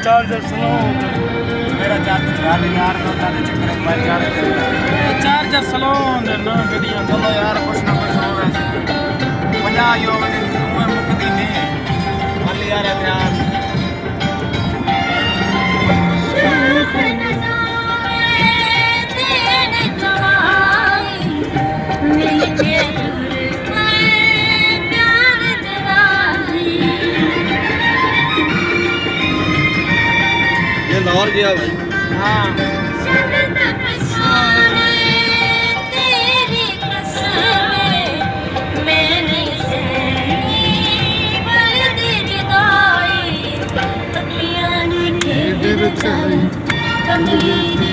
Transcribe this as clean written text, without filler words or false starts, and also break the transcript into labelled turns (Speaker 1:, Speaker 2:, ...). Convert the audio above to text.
Speaker 1: Charger slow
Speaker 2: मेरा charger घर यार तो चक्कर में मैं
Speaker 1: चार्जर स्लो होंगे ना गड्डियां
Speaker 2: चलो यार कुछ ना कुछ हो वैसे 50 योग में मुक्ति नहीं मल यार ध्यान
Speaker 1: ये लाहौर गया भाई।
Speaker 2: हाँ
Speaker 3: कमी